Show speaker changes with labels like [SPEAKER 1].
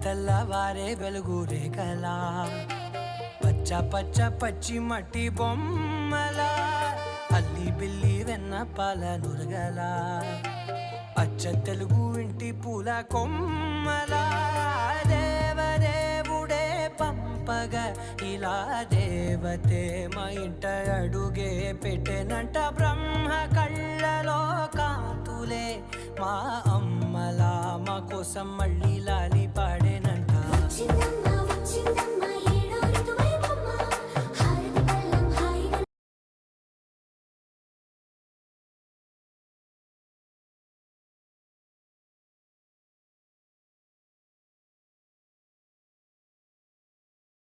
[SPEAKER 1] తెల్లవారే వెలుగు రేఖలా పచ్చ పచ్చ పచ్చి మట్టి బొమ్మలా అల్లి బిల్లి వెన్న పాల నురగలా అచ్చ తెలుగు ఇంటి పూల కొమ్మలా దేవదేవుడే పంపగా ఇలా దేవతే మా ఇంట అడుగే పెట్టెనంట బ్రహ్మ కళ్ళలో కాంతులే మా అమ్మలా మా కోసం మళ్ళీ లాలి పాడేనంట.